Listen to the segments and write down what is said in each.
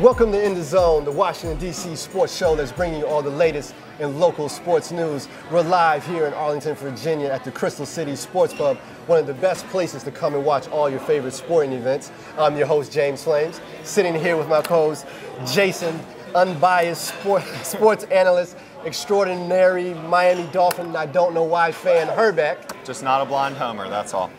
Welcome to In the Zone, the Washington, D.C. sports show that's bringing you all the latest in local sports news. We're live here in Arlington, Virginia at the Crystal City Sports Pub, one of the best places to come and watch all your favorite sporting events. I'm your host, James Flamez, sitting here with my co-host, Jason, unbiased sports analyst, extraordinary Miami Dolphin, I don't know why fan, Herbek. Just not a blind homer, that's all.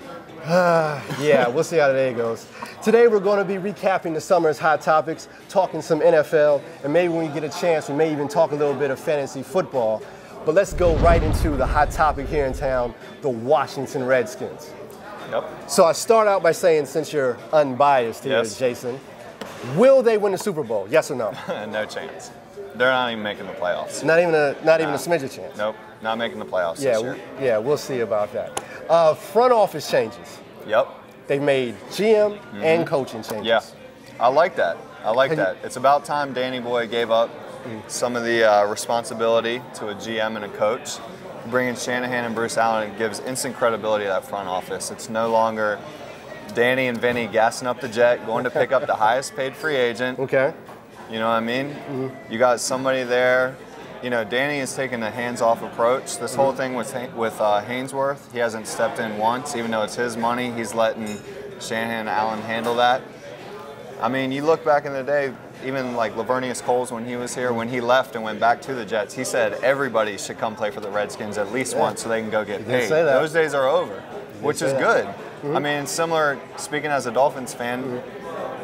Yeah, we'll see how the day goes. Today we're going to be recapping the summer's hot topics, talking some NFL, and maybe when we get a chance, we may even talk a little bit of fantasy football. But let's go right into the hot topic here in town, the Washington Redskins. Yep. So I start out by saying, since you're unbiased here, Yes. Jason, will they win the Super Bowl? Yes or no? No chance. They're not even making the playoffs. Not even a smidge of chance. Nope, not making the playoffs this year. Yeah, we'll see about that. Front office changes. Yep. They've made GM and coaching changes. Yeah, I like that. It's about time Danny Boy gave up some of the responsibility to a GM and a coach. Bringing Shanahan and Bruce Allen gives instant credibility to that front office. It's no longer Danny and Vinny gassing up the jet, going to pick up the highest paid free agent. Okay. You know what I mean? You got somebody there. You know, Danny is taking a hands-off approach. This whole thing with Haynesworth, he hasn't stepped in once, even though it's his money. He's letting Shanahan and Allen handle that. I mean, you look back in the day, even like Lavernius Coles when he was here, when he left and went back to the Jets, he said everybody should come play for the Redskins at least once so they can go get paid. Say that. Those days are over, which is good. Mm-hmm. I mean, similar, speaking as a Dolphins fan,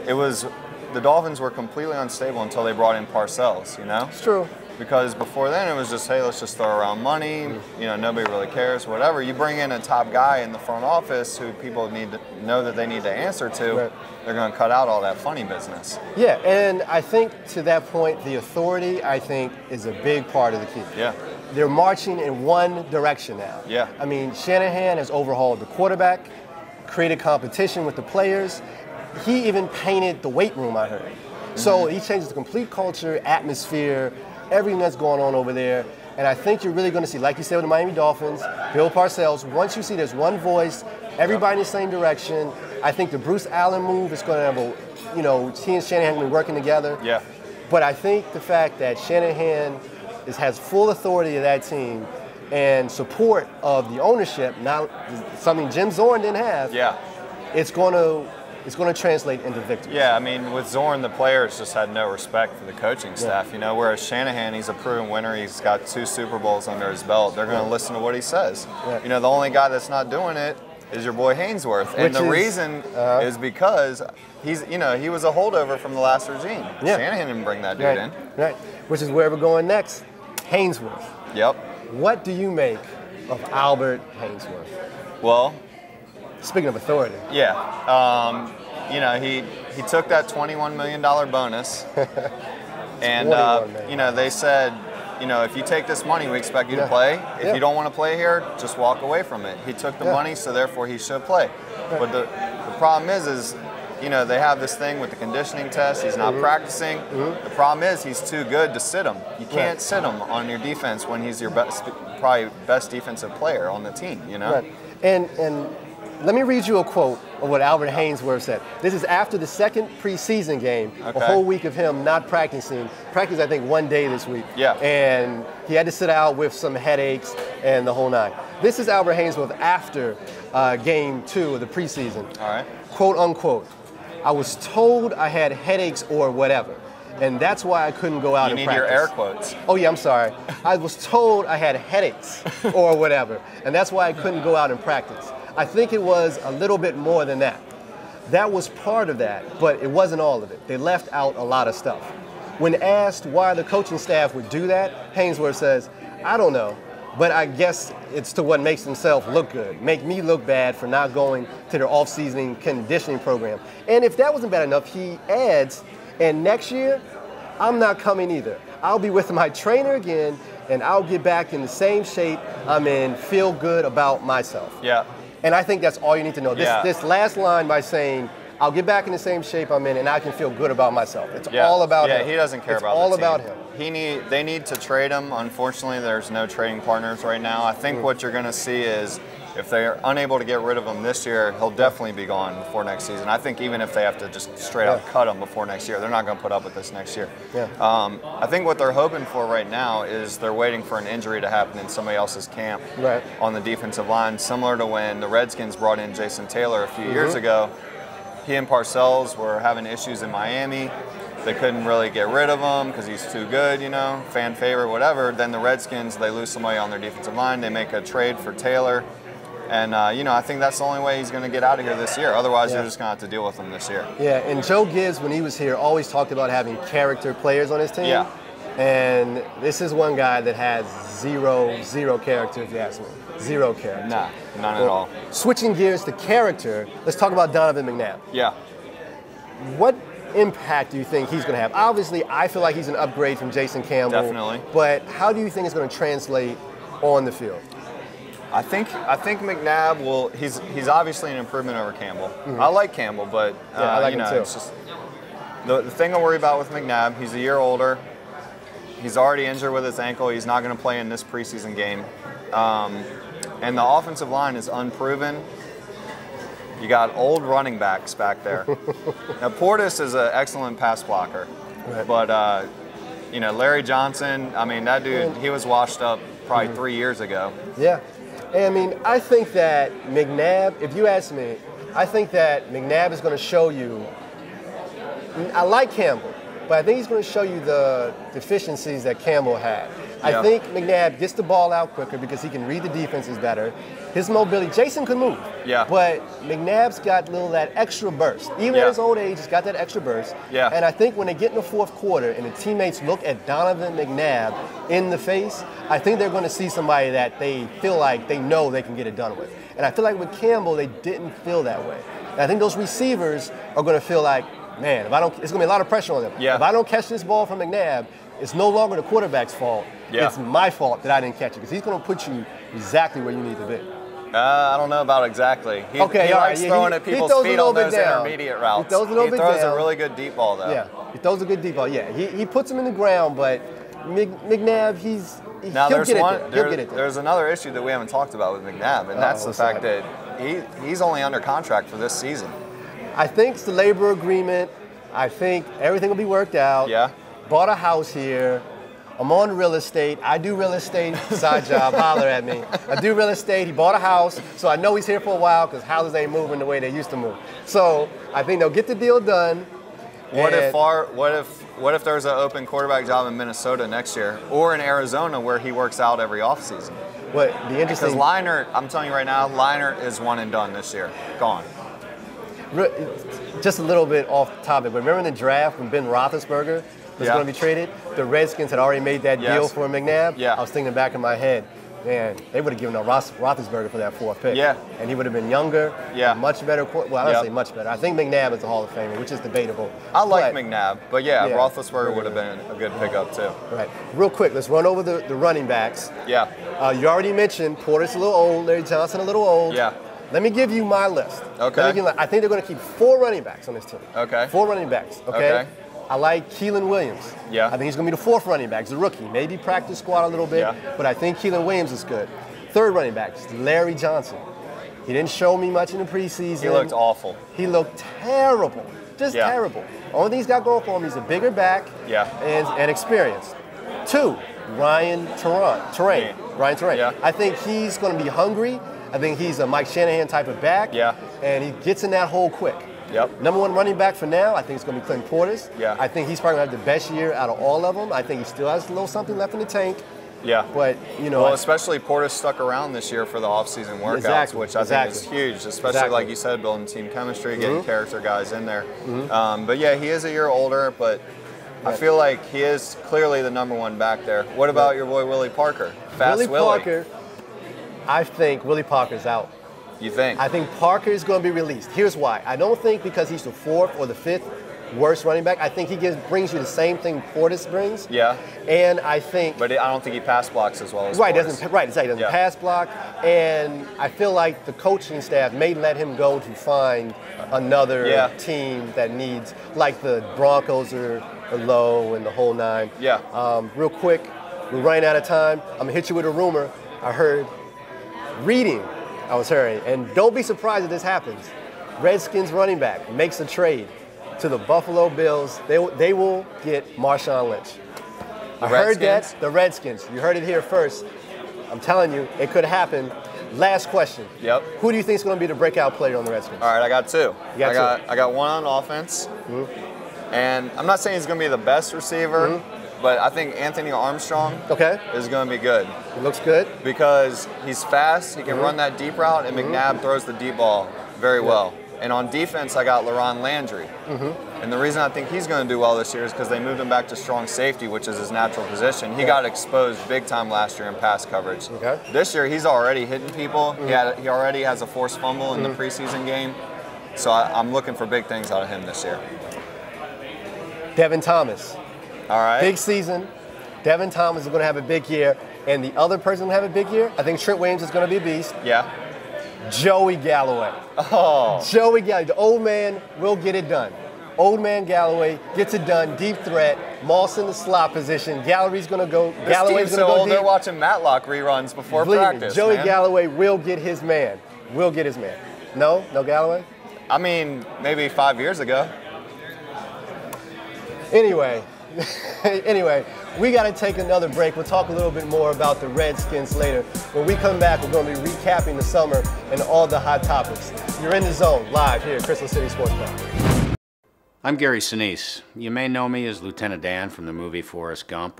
the Dolphins were completely unstable until they brought in Parcells, you know? It's true. Because before then it was just, hey, let's just throw around money, you know, nobody really cares, whatever. You bring in a top guy in the front office who people need to know that they need to answer to, right. They're going to cut out all that funny business. Yeah, and I think to that point, the authority, I think, is a big part of the key. Yeah. They're marching in one direction now. Yeah. I mean, Shanahan has overhauled the quarterback, created competition with the players. He even painted the weight room, I heard. So he changes the complete culture, atmosphere, everything that's going on over there. And I think you're really going to see, like you said with the Miami Dolphins, Bill Parcells, once you see there's one voice, everybody in the same direction, I think the Bruce Allen move is going to have he and Shanahan will be working together. Yeah. But I think the fact that Shanahan has full authority of that team and support of the ownership, now something Jim Zorn didn't have, it's going to translate into victory. Yeah, I mean, with Zorn, the players just had no respect for the coaching staff, you know, whereas Shanahan, he's a proven winner. He's got 2 Super Bowls under his belt. They're going to listen to what he says. Yeah. You know, the only guy that's not doing it is your boy Haynesworth. And the reason is because he was a holdover from the last regime. Yeah. Shanahan didn't bring that dude in. Right, which is where we're going next. Haynesworth. Yep. What do you make of Albert Haynesworth? Well, speaking of authority. Yeah. You know, he took that $21 million bonus. And, you know, they said, you know, if you take this money, we expect you to play. If you don't want to play here, just walk away from it. He took the money, so therefore he should play. But the problem is, you know, they have this thing with the conditioning test. He's not practicing. The problem is he's too good to sit him. You can't sit him on your defense when he's your probably best defensive player on the team, you know? Right. And let me read you a quote of what Albert Haynesworth said. This is after the second preseason game, a whole week of him not practicing. Practiced, I think, one day this week. Yeah. And he had to sit out with some headaches and the whole nine. This is Albert Haynesworth after game 2 of the preseason. All right. Quote, unquote, I was told I had headaches or whatever, and that's why I couldn't go out and practice. You need your air quotes. Oh, yeah, I'm sorry. I was told I had headaches or whatever, and that's why I couldn't go out and practice. I think it was a little bit more than that. That was part of that, but it wasn't all of it. They left out a lot of stuff. When asked why the coaching staff would do that, Haynesworth says, I don't know, but I guess it's to what makes themselves look good, make me look bad for not going to their off-season conditioning program. And if that wasn't bad enough, he adds, and next year, I'm not coming either. I'll be with my trainer again, and I'll get back in the same shape I'm in, feel good about myself. Yeah. And I think that's all you need to know. This last line by saying, I'll get back in the same shape I'm in and I can feel good about myself. It's all about him. Yeah, he doesn't care about the team. It's all about him. They need to trade him. Unfortunately, there's no trading partners right now. I think what you're going to see is if they're unable to get rid of him this year, he'll definitely be gone before next season. I think even if they have to just straight up cut him before next year, they're not going to put up with this next year. Yeah. I think what they're hoping for right now is they're waiting for an injury to happen in somebody else's camp on the defensive line, similar to when the Redskins brought in Jason Taylor a few years ago. He and Parcells were having issues in Miami. They couldn't really get rid of him because he's too good, you know, fan favorite, whatever. Then the Redskins, they lose somebody on their defensive line. They make a trade for Taylor. And, you know, I think that's the only way he's going to get out of here this year. Otherwise, they're just going to have to deal with him this year. Yeah, and Joe Gibbs, when he was here, always talked about having character players on his team. Yeah. And this is one guy that has zero character, if you ask me. Zero character. Nah, none at all. Switching gears to character, let's talk about Donovan McNab. Yeah. What impact do you think he's going to have? Obviously, I feel like he's an upgrade from Jason Campbell. Definitely. But how do you think it's going to translate on the field? I think McNab will. He's obviously an improvement over Campbell. I like Campbell, but I like you know, him too. it's just the thing I worry about with McNab. He's a year older. He's already injured with his ankle. He's not going to play in this preseason game, and the offensive line is unproven. You got old running backs back there. Now Portis is an excellent pass blocker, but you know, Larry Johnson. I mean, that dude, he was washed up probably 3 years ago. Yeah. And I mean, I think that McNab, if you ask me, I think that McNab is going to show you, I like Campbell, but I think he's going to show you the deficiencies that Campbell had. I think McNab gets the ball out quicker because he can read the defenses better. His mobility, Jason can move, but McNab's got that extra burst. Even at his old age, he's got that extra burst. And I think when they get in the fourth quarter and the teammates look at Donovan McNab in the face, I think they're going to see somebody that they feel like they know they can get it done with. And I feel like with Campbell, they didn't feel that way. And I think those receivers are going to feel like, man, if I don't, it's going to be a lot of pressure on them. If I don't catch this ball from McNab, it's no longer the quarterback's fault. It's my fault that I didn't catch it because he's going to put you exactly where you need to be. I don't know about exactly. He likes throwing at people's feet on those intermediate routes. He throws a really good deep ball, though. Yeah, he throws a good deep ball. Yeah, he puts him in the ground, but McNab, he'll get it there. There's another issue that we haven't talked about with McNab, and that's the fact that he's only under contract for this season. I think it's the labor agreement. I think everything will be worked out. Yeah. Bought a house here. I'm on real estate. I do real estate, side job, holler at me. I do real estate. He bought a house, so I know he's here for a while because houses ain't moving the way they used to move. So I think they'll get the deal done. What if there's an open quarterback job in Minnesota next year, or in Arizona where he works out every offseason? What the interesting? Because Leinart, I'm telling you right now, Leinart is one and done this year. Gone. Just a little bit off topic, but remember in the draft when Ben Roethlisberger was going to be traded? The Redskins had already made that deal for McNab. I was thinking in the back of my head, man, they would have given Roethlisberger for that fourth pick. And he would have been younger, much better. Well, I don't say much better. I think McNab is a Hall of Famer, which is debatable. I like McNab, but Roethlisberger would have been a good pickup too. Right. Real quick, let's run over the running backs. You already mentioned Portis a little old, Larry Johnson a little old. Let me give you my list. Okay. I think they're going to keep 4 running backs on this team. Okay. 4 running backs. Okay. I like Keelan Williams. I think he's going to be the 4th running back. He's a rookie. Maybe practice squad a little bit, but I think Keelan Williams is good. 3rd running back is Larry Johnson. He didn't show me much in the preseason. He looked awful. He looked terrible. Just terrible. Only thing he's got going for him, he's a bigger back and experienced. 2, Ryan Terrain. I think he's going to be hungry. I think he's a Mike Shanahan type of back. And he gets in that hole quick. Number 1 running back for now, I think it's going to be Clinton Portis. I think he's probably going to have the best year out of all of them. I think he still has a little something left in the tank. But, you know. Well, especially Portis stuck around this year for the offseason workouts, which I think is huge, especially like you said, building team chemistry, getting character guys in there. But yeah, he is a year older, but I feel like he is clearly the number 1 back there. What about your boy Willie Parker? Willie Parker, I think Willie Parker's out. You think? I think Parker is going to be released. Here's why. I don't think because he's the 4th or the 5th worst running back. I think he brings you the same thing Portis brings. And I think... But I don't think he pass blocks as well as Portis. He doesn't pass block. And I feel like the coaching staff may let him go to find another team that needs... Like the Broncos are low and the whole 9. Real quick, we're running out of time. I'm going to hit you with a rumor. I heard reading I was hurrying. And don't be surprised if this happens. Redskins running back makes a trade to the Buffalo Bills. They will get Marshawn Lynch. I heard that. The Redskins. You heard it here first. I'm telling you, it could happen. Last question. Yep. Who do you think is going to be the breakout player on the Redskins? All right, I got two. I got one on offense, and I'm not saying he's going to be the best receiver, but I think Anthony Armstrong is going to be good. He looks good. Because he's fast, he can run that deep route, and McNab throws the deep ball very well. And on defense, I got LaRon Landry. And the reason I think he's going to do well this year is because they moved him back to strong safety, which is his natural position. He got exposed big time last year in pass coverage. This year, he's already hitting people. He already has a forced fumble in the preseason game. So I'm looking for big things out of him this year. Devin Thomas. All right. Big season. Devin Thomas is going to have a big year. And the other person to have a big year, I think Trent Williams is going to be a beast. Yeah. Joey Galloway. Oh. Joey Galloway. The old man will get it done. Old man Galloway gets it done. Deep threat. Moss in the slot position. Galloway's going to go. Galloway's going to go deep. They're watching Matlock reruns before practice. Joey Galloway will get his man. Will get his man. No? No Galloway? I mean, maybe 5 years ago. Anyway, we got to take another break. We'll talk a little bit more about the Redskins later. When we come back, we're going to be recapping the summer and all the hot topics. You're in the zone, live here at Crystal City Sports Bar. I'm Gary Sinise. You may know me as Lieutenant Dan from the movie Forrest Gump,